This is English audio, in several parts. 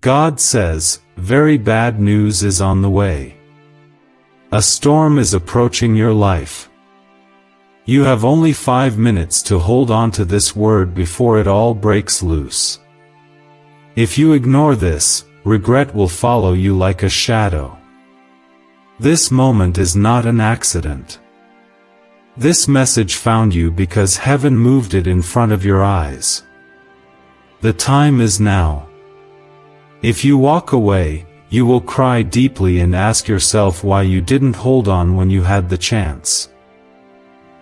God says, very bad news is on the way. A storm is approaching your life. You have only 5 minutes to hold on to this word before it all breaks loose. If you ignore this, regret will follow you like a shadow. This moment is not an accident. This message found you because heaven moved it in front of your eyes. The time is now. If you walk away, you will cry deeply and ask yourself why you didn't hold on when you had the chance.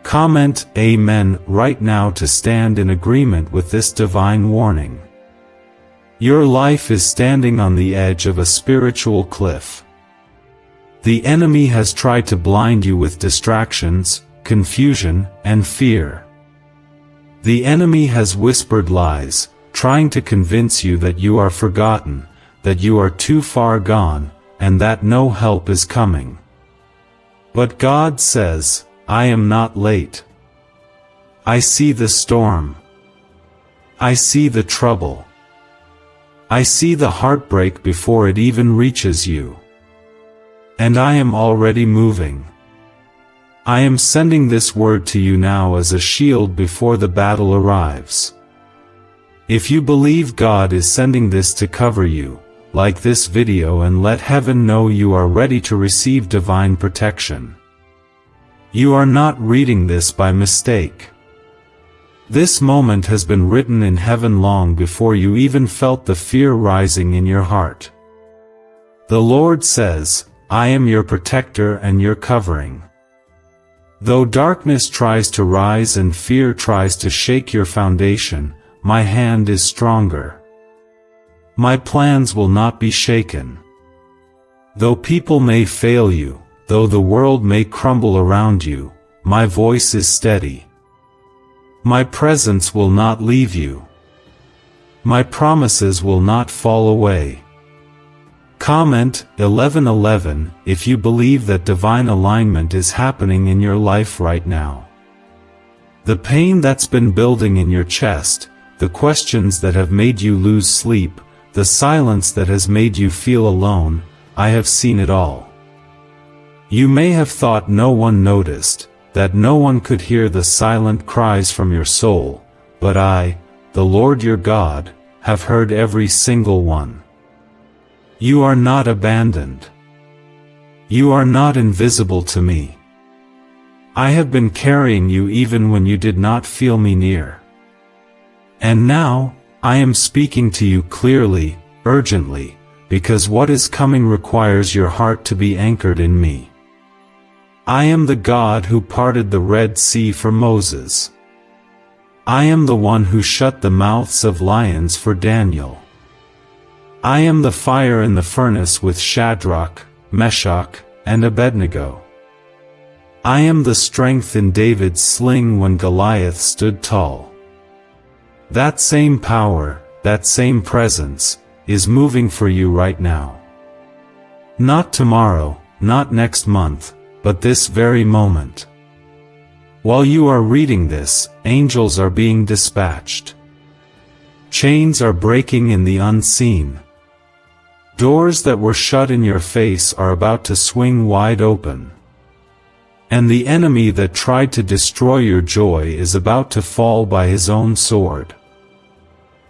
Comment Amen right now to stand in agreement with this divine warning. Your life is standing on the edge of a spiritual cliff. The enemy has tried to blind you with distractions, confusion, and fear. The enemy has whispered lies, trying to convince you that you are forgotten, that you are too far gone, and that no help is coming. But God says, I am not late. I see the storm. I see the trouble. I see the heartbreak before it even reaches you. And I am already moving. I am sending this word to you now as a shield before the battle arrives. If you believe God is sending this to cover you, like this video and let heaven know you are ready to receive divine protection. You are not reading this by mistake. This moment has been written in heaven long before you even felt the fear rising in your heart. The Lord says, I am your protector and your covering. Though darkness tries to rise and fear tries to shake your foundation, my hand is stronger. My plans will not be shaken. Though people may fail you, though the world may crumble around you, my voice is steady. My presence will not leave you. My promises will not fall away. Comment 11:11 if you believe that divine alignment is happening in your life right now. The pain that's been building in your chest, the questions that have made you lose sleep, the silence that has made you feel alone, I have seen it all. You may have thought no one noticed, that no one could hear the silent cries from your soul, but I, the Lord your God, have heard every single one. You are not abandoned. You are not invisible to me. I have been carrying you even when you did not feel me near. And now, I am speaking to you clearly, urgently, because what is coming requires your heart to be anchored in me. I am the God who parted the Red Sea for Moses. I am the one who shut the mouths of lions for Daniel. I am the fire in the furnace with Shadrach, Meshach, and Abednego. I am the strength in David's sling when Goliath stood tall. That same power, that same presence, is moving for you right now. Not tomorrow, not next month, but this very moment. While you are reading this, angels are being dispatched. Chains are breaking in the unseen. Doors that were shut in your face are about to swing wide open. And the enemy that tried to destroy your joy is about to fall by his own sword.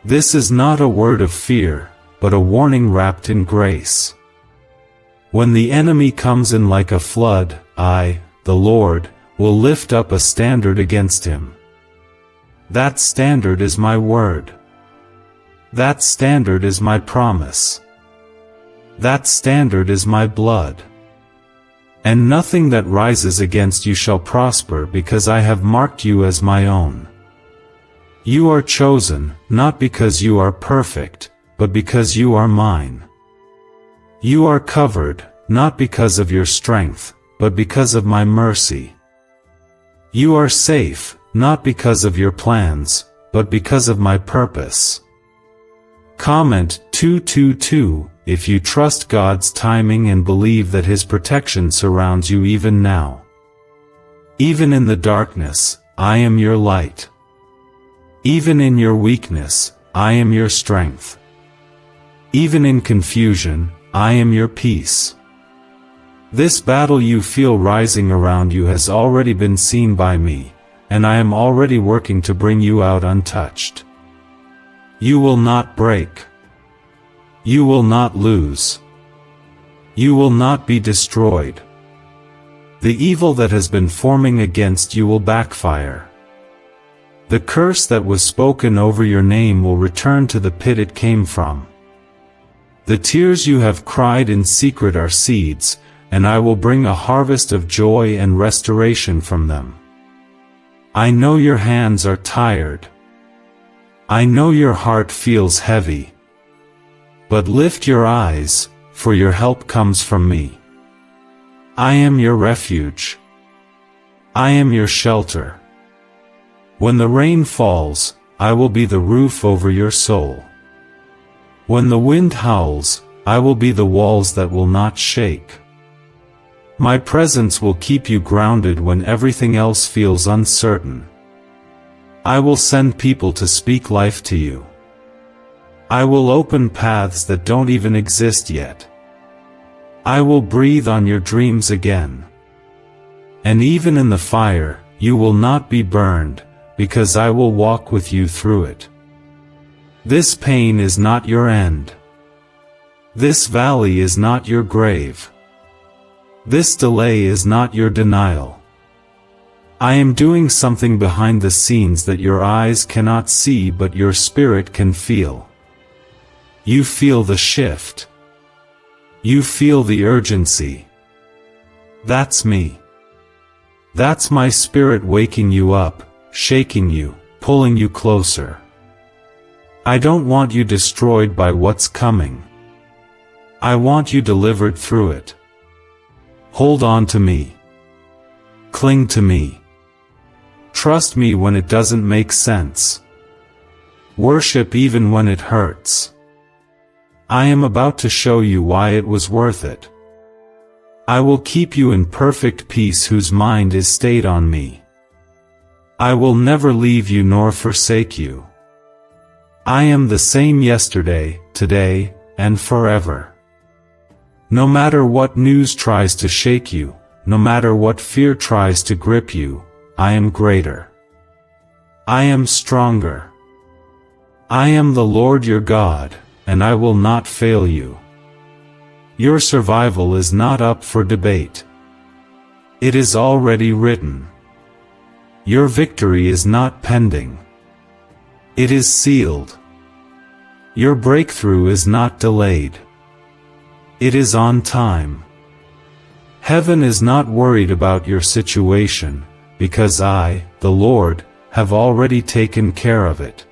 This is not a word of fear, but a warning wrapped in grace. When the enemy comes in like a flood, I, the Lord, will lift up a standard against him. That standard is my word. That standard is my promise. That standard is my blood. And nothing that rises against you shall prosper because I have marked you as my own. You are chosen, not because you are perfect, but because you are mine. You are covered, not because of your strength, but because of my mercy. You are safe, not because of your plans, but because of my purpose. Comment 222 if you trust God's timing and believe that His protection surrounds you even now. Even in the darkness, I am your light. Even in your weakness, I am your strength. Even in confusion, I am your peace. This battle you feel rising around you has already been seen by me, and I am already working to bring you out untouched. You will not break. You will not lose. You will not be destroyed. The evil that has been forming against you will backfire. The curse that was spoken over your name will return to the pit it came from. The tears you have cried in secret are seeds, and I will bring a harvest of joy and restoration from them. I know your hands are tired. I know your heart feels heavy. But lift your eyes, for your help comes from me. I am your refuge. I am your shelter. When the rain falls, I will be the roof over your soul. When the wind howls, I will be the walls that will not shake. My presence will keep you grounded when everything else feels uncertain. I will send people to speak life to you. I will open paths that don't even exist yet. I will breathe on your dreams again. And even in the fire, you will not be burned, because I will walk with you through it. This pain is not your end. This valley is not your grave. This delay is not your denial. I am doing something behind the scenes that your eyes cannot see but your spirit can feel. You feel the shift. You feel the urgency. That's me. That's my spirit waking you up, shaking you, pulling you closer. I don't want you destroyed by what's coming. I want you delivered through it. Hold on to me. Cling to me. Trust me when it doesn't make sense. Worship even when it hurts. I am about to show you why it was worth it. I will keep you in perfect peace whose mind is stayed on me. I will never leave you nor forsake you. I am the same yesterday, today, and forever. No matter what news tries to shake you, no matter what fear tries to grip you, I am greater. I am stronger. I am the Lord your God, and I will not fail you. Your survival is not up for debate. It is already written. Your victory is not pending. It is sealed. Your breakthrough is not delayed. It is on time. Heaven is not worried about your situation, because I, the Lord, have already taken care of it.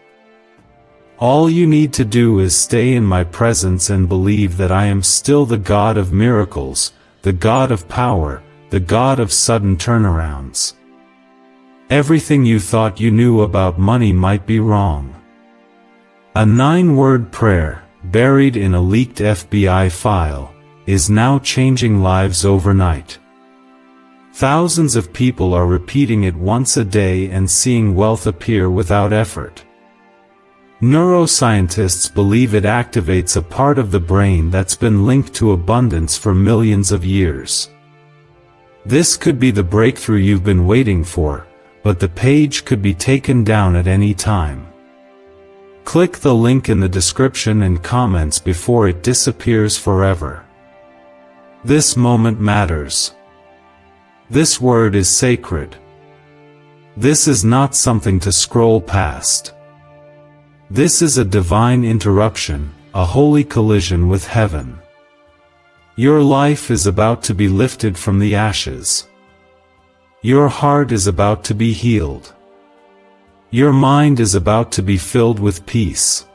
All you need to do is stay in my presence and believe that I am still the God of miracles, the God of power, the God of sudden turnarounds. Everything you thought you knew about money might be wrong. A 9-word prayer, buried in a leaked FBI file, is now changing lives overnight. Thousands of people are repeating it once a day and seeing wealth appear without effort. Neuroscientists believe it activates a part of the brain that's been linked to abundance for millions of years. This could be the breakthrough you've been waiting for, but the page could be taken down at any time. Click the link in the description and comments before it disappears forever. This moment matters. This word is sacred. This is not something to scroll past. This is a divine interruption, a holy collision with heaven. Your life is about to be lifted from the ashes. Your heart is about to be healed. Your mind is about to be filled with peace.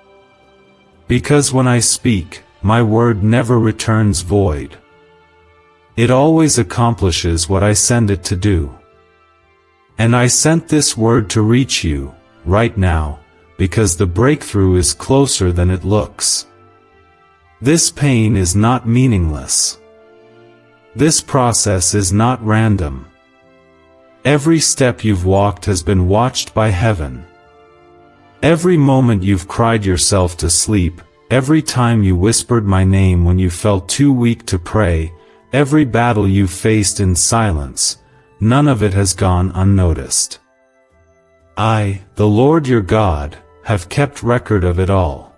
Because when I speak, my word never returns void. It always accomplishes what I send it to do. And I sent this word to reach you, right now, because the breakthrough is closer than it looks. This pain is not meaningless. This process is not random. Every step you've walked has been watched by heaven. Every moment you've cried yourself to sleep, every time you whispered my name when you felt too weak to pray, every battle you faced in silence, none of it has gone unnoticed. I, the Lord your God, have kept record of it all.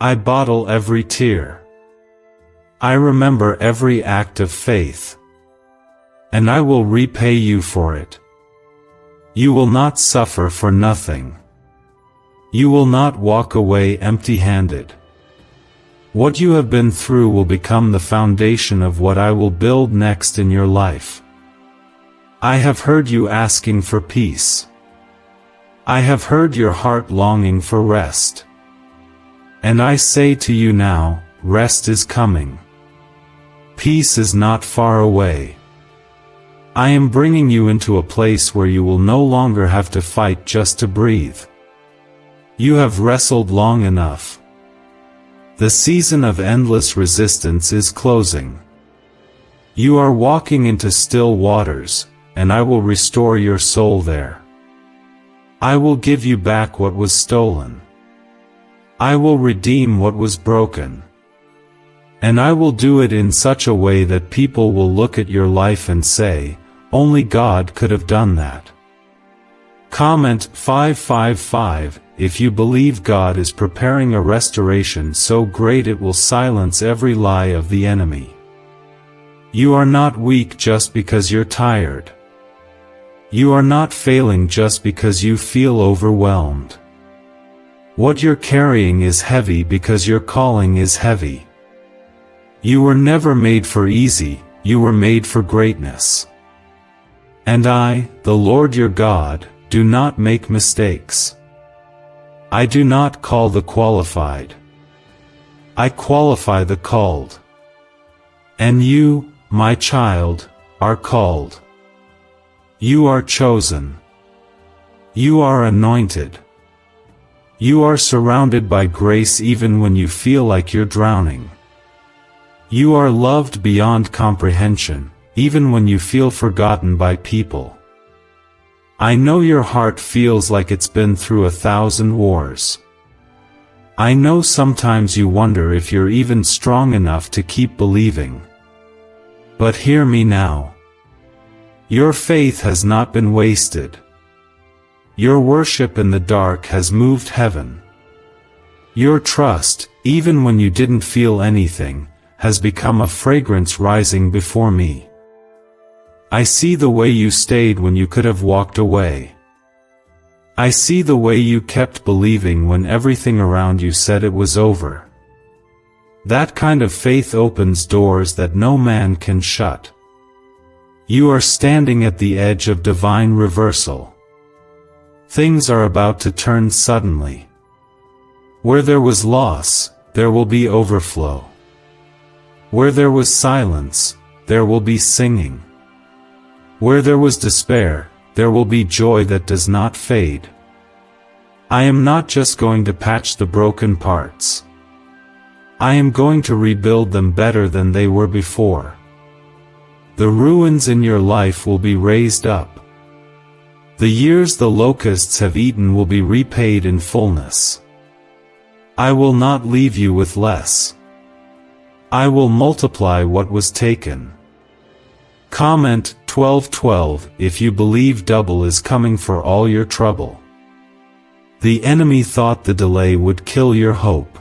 I bottle every tear. I remember every act of faith. And I will repay you for it. You will not suffer for nothing. You will not walk away empty-handed. What you have been through will become the foundation of what I will build next in your life. I have heard you asking for peace. I have heard your heart longing for rest. And I say to you now, rest is coming. Peace is not far away. I am bringing you into a place where you will no longer have to fight just to breathe. You have wrestled long enough. The season of endless resistance is closing. You are walking into still waters, and I will restore your soul there. I will give you back what was stolen. I will redeem what was broken. And I will do it in such a way that people will look at your life and say, only God could have done that. Comment 555 if you believe God is preparing a restoration so great it will silence every lie of the enemy. You are not weak just because you're tired. You are not failing just because you feel overwhelmed. What you're carrying is heavy because your calling is heavy. You were never made for easy, you were made for greatness. And I, the Lord your God, do not make mistakes. I do not call the qualified. I qualify the called. And you, my child, are called. You are chosen. You are anointed. You are surrounded by grace even when you feel like you're drowning. You are loved beyond comprehension, even when you feel forgotten by people. I know your heart feels like it's been through 1,000 wars. I know sometimes you wonder if you're even strong enough to keep believing. But hear me now. Your faith has not been wasted. Your worship in the dark has moved heaven. Your trust, even when you didn't feel anything, has become a fragrance rising before me. I see the way you stayed when you could have walked away. I see the way you kept believing when everything around you said it was over. That kind of faith opens doors that no man can shut. You are standing at the edge of divine reversal. Things are about to turn suddenly. Where there was loss, there will be overflow. Where there was silence, there will be singing. Where there was despair, there will be joy that does not fade. I am not just going to patch the broken parts. I am going to rebuild them better than they were before. The ruins in your life will be raised up. The years the locusts have eaten will be repaid in fullness. I will not leave you with less. I will multiply what was taken. Comment 1212 if you believe double is coming for all your trouble. The enemy thought the delay would kill your hope.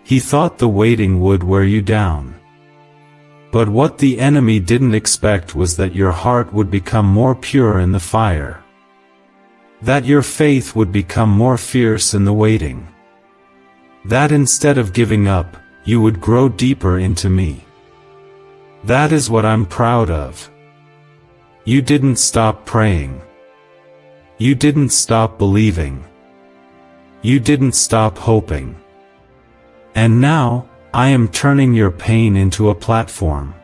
He thought the waiting would wear you down. But what the enemy didn't expect was that your heart would become more pure in the fire. That your faith would become more fierce in the waiting. That instead of giving up, you would grow deeper into me. That is what I'm proud of. You didn't stop praying. You didn't stop believing. You didn't stop hoping. And now, I am turning your pain into a platform.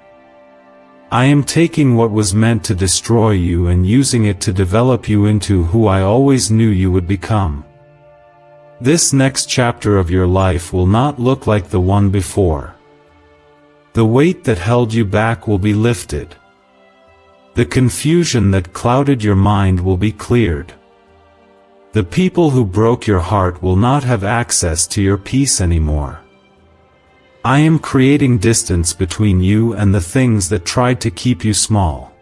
I am taking what was meant to destroy you and using it to develop you into who I always knew you would become. This next chapter of your life will not look like the one before. The weight that held you back will be lifted. The confusion that clouded your mind will be cleared. The people who broke your heart will not have access to your peace anymore. I am creating distance between you and the things that tried to keep you small.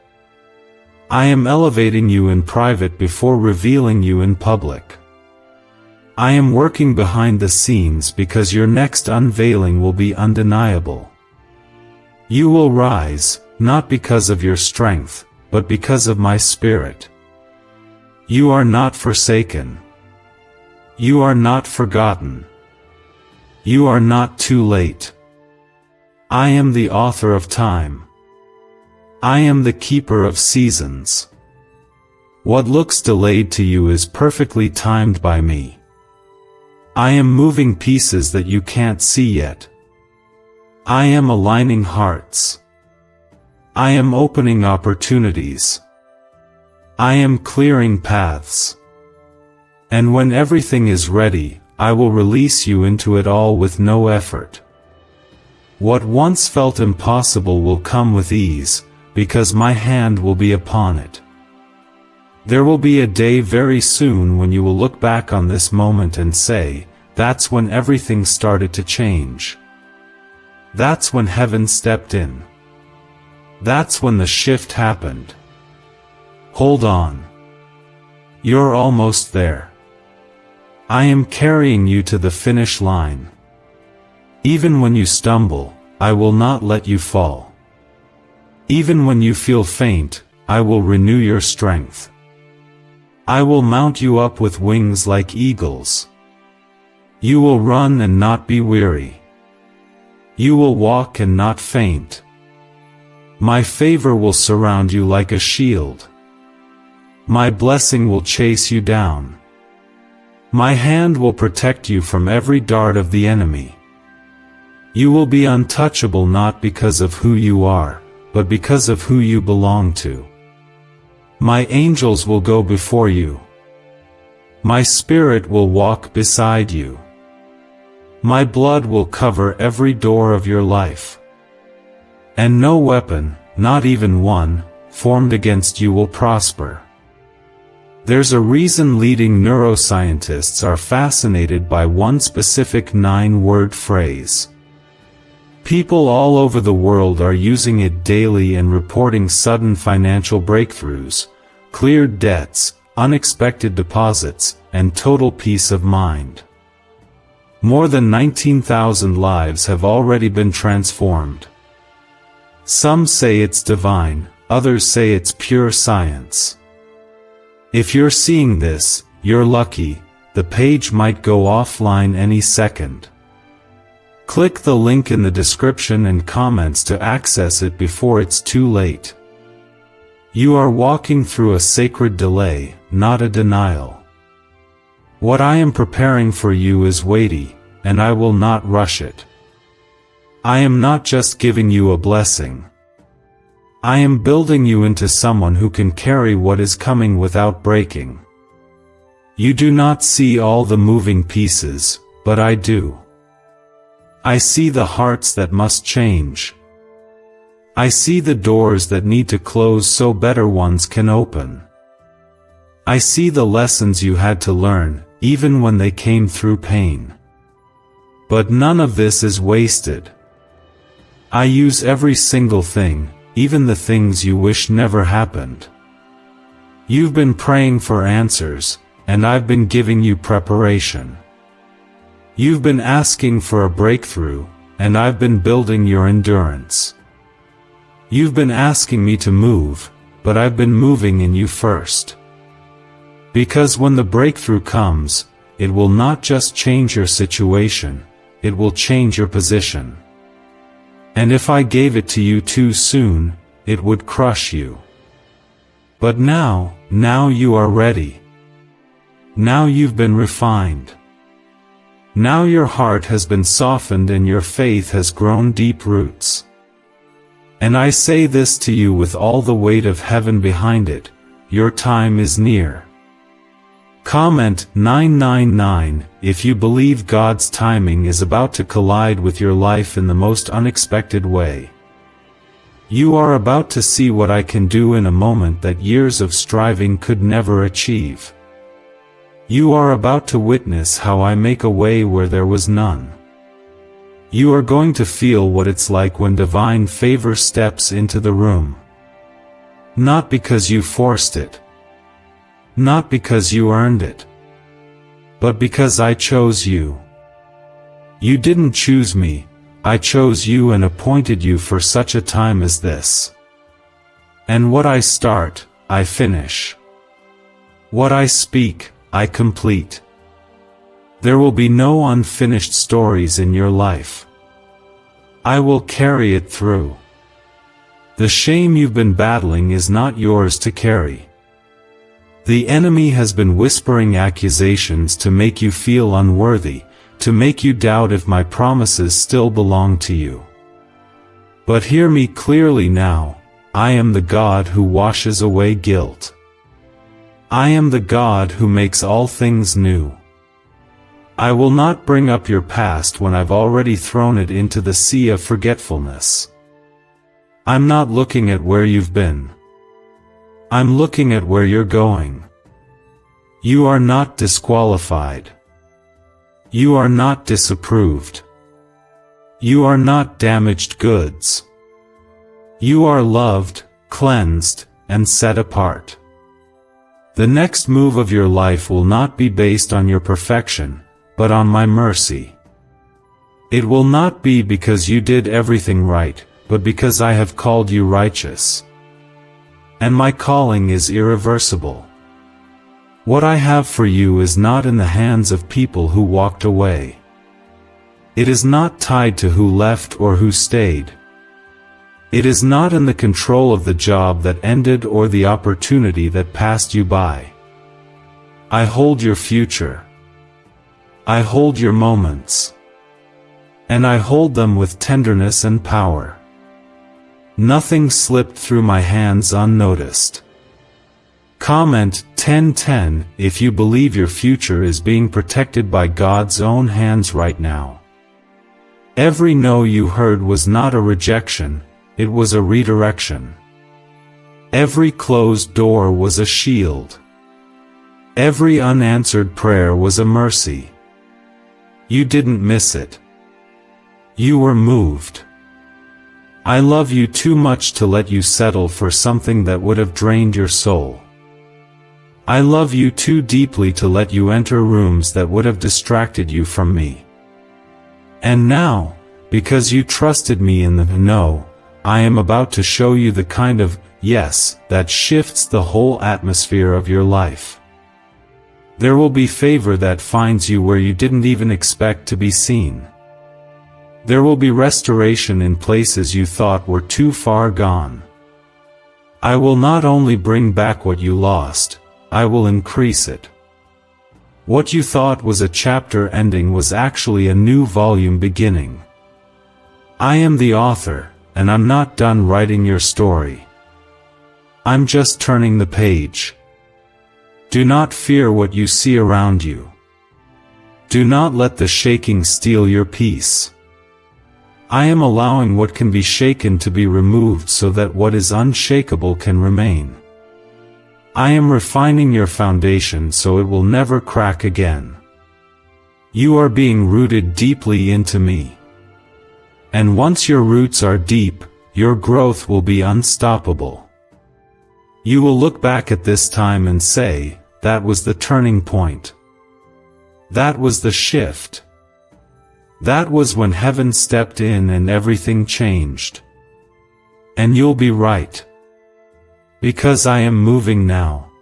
I am elevating you in private before revealing you in public. I am working behind the scenes because your next unveiling will be undeniable. You will rise, not because of your strength, but because of my Spirit. You are not forsaken. You are not forgotten. You are not too late. I am the author of time. I am the keeper of seasons. What looks delayed to you is perfectly timed by me. I am moving pieces that you can't see yet. I am aligning hearts. I am opening opportunities. I am clearing paths. And when everything is ready, I will release you into it all with no effort. What once felt impossible will come with ease, because my hand will be upon it. There will be a day very soon when you will look back on this moment and say, that's when everything started to change. That's when heaven stepped in. That's when the shift happened. Hold on. You're almost there. I am carrying you to the finish line. Even when you stumble, I will not let you fall. Even when you feel faint, I will renew your strength. I will mount you up with wings like eagles. You will run and not be weary. You will walk and not faint. My favor will surround you like a shield. My blessing will chase you down. My hand will protect you from every dart of the enemy. You will be untouchable not because of who you are, but because of who you belong to. My angels will go before you. My Spirit will walk beside you. My blood will cover every door of your life. And no weapon, not even one, formed against you will prosper. There's a reason leading neuroscientists are fascinated by one specific 9-word phrase. People all over the world are using it daily and reporting sudden financial breakthroughs, cleared debts, unexpected deposits, and total peace of mind. More than 19,000 lives have already been transformed. Some say it's divine, others say it's pure science. If you're seeing this, you're lucky, the page might go offline any second. Click the link in the description and comments to access it before it's too late. You are walking through a sacred delay, not a denial. What I am preparing for you is weighty, and I will not rush it. I am not just giving you a blessing. I am building you into someone who can carry what is coming without breaking. You do not see all the moving pieces, but I do. I see the hearts that must change. I see the doors that need to close so better ones can open. I see the lessons you had to learn, even when they came through pain. But none of this is wasted. I use every single thing, even the things you wish never happened. You've been praying for answers, and I've been giving you preparation. You've been asking for a breakthrough, and I've been building your endurance. You've been asking me to move, but I've been moving in you first. Because when the breakthrough comes, it will not just change your situation, it will change your position. And if I gave it to you too soon, it would crush you. But now you are ready. Now you've been refined. Now your heart has been softened and your faith has grown deep roots. And I say this to you with all the weight of heaven behind it, your time is near. Comment 999 if you believe God's timing is about to collide with your life in the most unexpected way. You are about to see what I can do in a moment that years of striving could never achieve. You are about to witness how I make a way where there was none. You are going to feel what it's like when divine favor steps into the room. Not because you forced it. Not because you earned it. But because I chose you. You didn't choose me, I chose you and appointed you for such a time as this. And what I start, I finish. What I speak, I complete. There will be no unfinished stories in your life. I will carry it through. The shame you've been battling is not yours to carry. The enemy has been whispering accusations to make you feel unworthy, to make you doubt if my promises still belong to you. But hear me clearly now, I am the God who washes away guilt. I am the God who makes all things new. I will not bring up your past when I've already thrown it into the sea of forgetfulness. I'm not looking at where you've been. I'm looking at where you're going. You are not disqualified. You are not disapproved. You are not damaged goods. You are loved, cleansed, and set apart. The next move of your life will not be based on your perfection, but on my mercy. It will not be because you did everything right, but because I have called you righteous. And my calling is irreversible. What I have for you is not in the hands of people who walked away. It is not tied to who left or who stayed. It is not in the control of the job that ended or the opportunity that passed you by. I hold your future. I hold your moments. And I hold them with tenderness and power. Nothing slipped through my hands unnoticed. Comment 1010 if you believe your future is being protected by God's own hands right now. Every no you heard was not a rejection, it was a redirection. Every closed door was a shield. Every unanswered prayer was a mercy. You didn't miss it. You were moved. I love you too much to let you settle for something that would have drained your soul. I love you too deeply to let you enter rooms that would have distracted you from me. And now, because you trusted me in the no, I am about to show you the kind of yes that shifts the whole atmosphere of your life. There will be favor that finds you where you didn't even expect to be seen. There will be restoration in places you thought were too far gone. I will not only bring back what you lost, I will increase it. What you thought was a chapter ending was actually a new volume beginning. I am the author, and I'm not done writing your story. I'm just turning the page. Do not fear what you see around you. Do not let the shaking steal your peace. I am allowing what can be shaken to be removed so that what is unshakable can remain. I am refining your foundation so it will never crack again. You are being rooted deeply into me. And once your roots are deep, your growth will be unstoppable. You will look back at this time and say, that was the turning point. That was the shift. That was when heaven stepped in and everything changed. And you'll be right. Because I am moving now.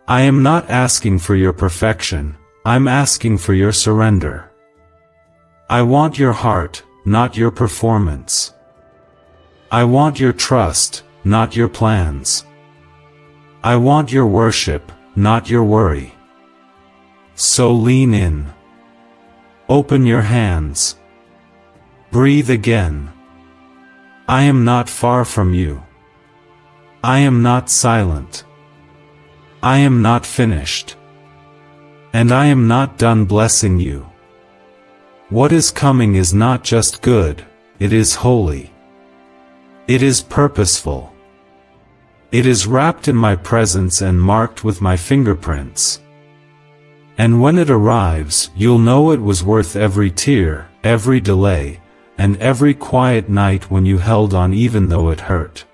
I am not asking for your perfection, I'm asking for your surrender. I want your heart, not your performance. I want your trust, not your plans. I want your worship, not your worry. So lean in. Open your hands. Breathe again. I am not far from you. I am not silent. I am not finished. And I am not done blessing you. What is coming is not just good, it is holy. It is purposeful. It is wrapped in my presence and marked with my fingerprints. And when it arrives, you'll know it was worth every tear, every delay, and every quiet night when you held on even though it hurt.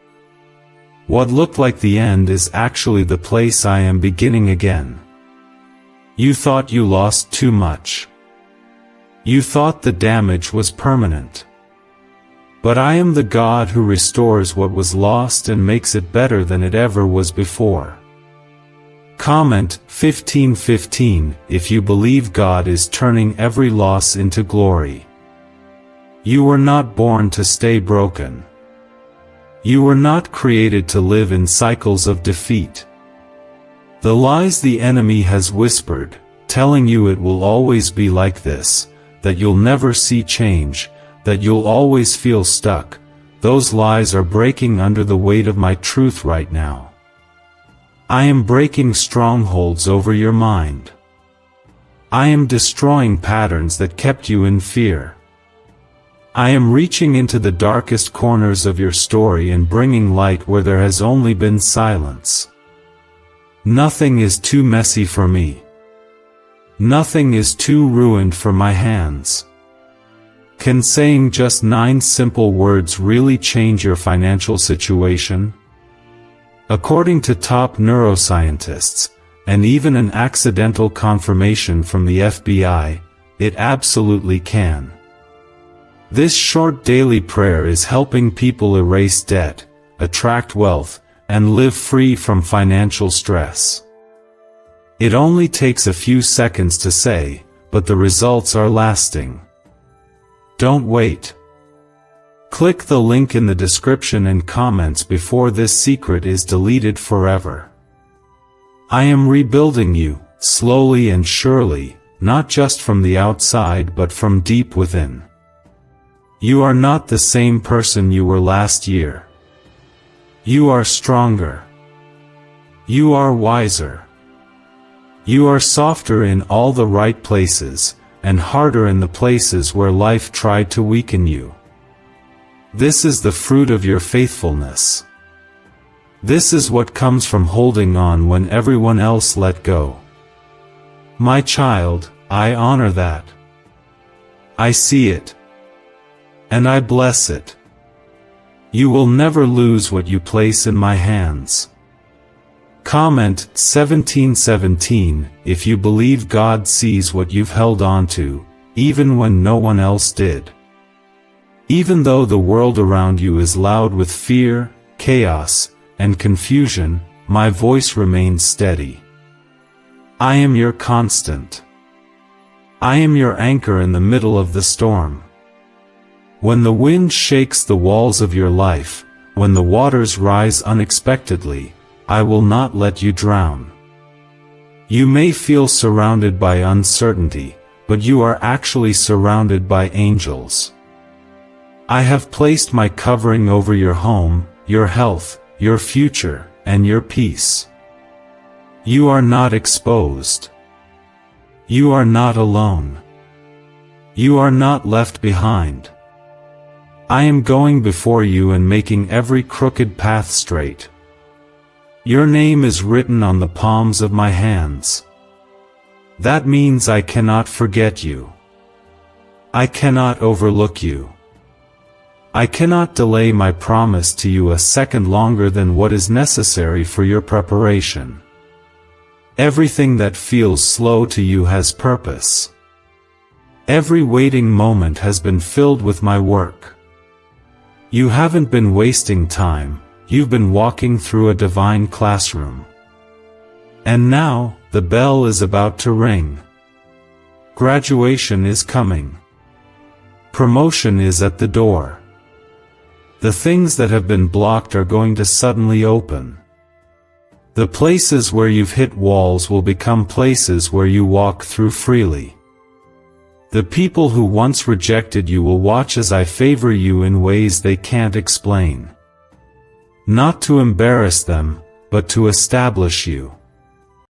What looked like the end is actually the place I am beginning again. You thought you lost too much. You thought the damage was permanent. But I am the God who restores what was lost and makes it better than it ever was before. Comment 15:15 if you believe God is turning every loss into glory. You were not born to stay broken. You were not created to live in cycles of defeat. The lies the enemy has whispered, telling you it will always be like this, that you'll never see change, that you'll always feel stuck, those lies are breaking under the weight of my truth right now. I am breaking strongholds over your mind. I am destroying patterns that kept you in fear. I am reaching into the darkest corners of your story and bringing light where there has only been silence. Nothing is too messy for me. Nothing is too ruined for my hands. Can saying just 9 simple words really change your financial situation? According to top neuroscientists, and even an accidental confirmation from the FBI, it absolutely can. This short daily prayer is helping people erase debt, attract wealth, and live free from financial stress. It only takes a few seconds to say, but the results are lasting. Don't wait. Click the link in the description and comments before this secret is deleted forever. I am rebuilding you, slowly and surely, not just from the outside but from deep within. You are not the same person you were last year. You are stronger. You are wiser. You are softer in all the right places, and harder in the places where life tried to weaken you. This is the fruit of your faithfulness. This is what comes from holding on when everyone else let go. My child, I honor that. I see it. And I bless it. You will never lose what you place in my hands. Comment 17:17 if you believe God sees what you've held on to, even when no one else did. Even though the world around you is loud with fear, chaos, and confusion, my voice remains steady. I am your constant. I am your anchor in the middle of the storm. When the wind shakes the walls of your life, when the waters rise unexpectedly, I will not let you drown. You may feel surrounded by uncertainty, but you are actually surrounded by angels. I have placed my covering over your home, your health, your future, and your peace. You are not exposed. You are not alone. You are not left behind. I am going before you and making every crooked path straight. Your name is written on the palms of my hands. That means I cannot forget you. I cannot overlook you. I cannot delay my promise to you a second longer than what is necessary for your preparation. Everything that feels slow to you has purpose. Every waiting moment has been filled with my work. You haven't been wasting time, you've been walking through a divine classroom. And now, the bell is about to ring. Graduation is coming. Promotion is at the door. The things that have been blocked are going to suddenly open. The places where you've hit walls will become places where you walk through freely. The people who once rejected you will watch as I favor you in ways they can't explain. Not to embarrass them, but to establish you.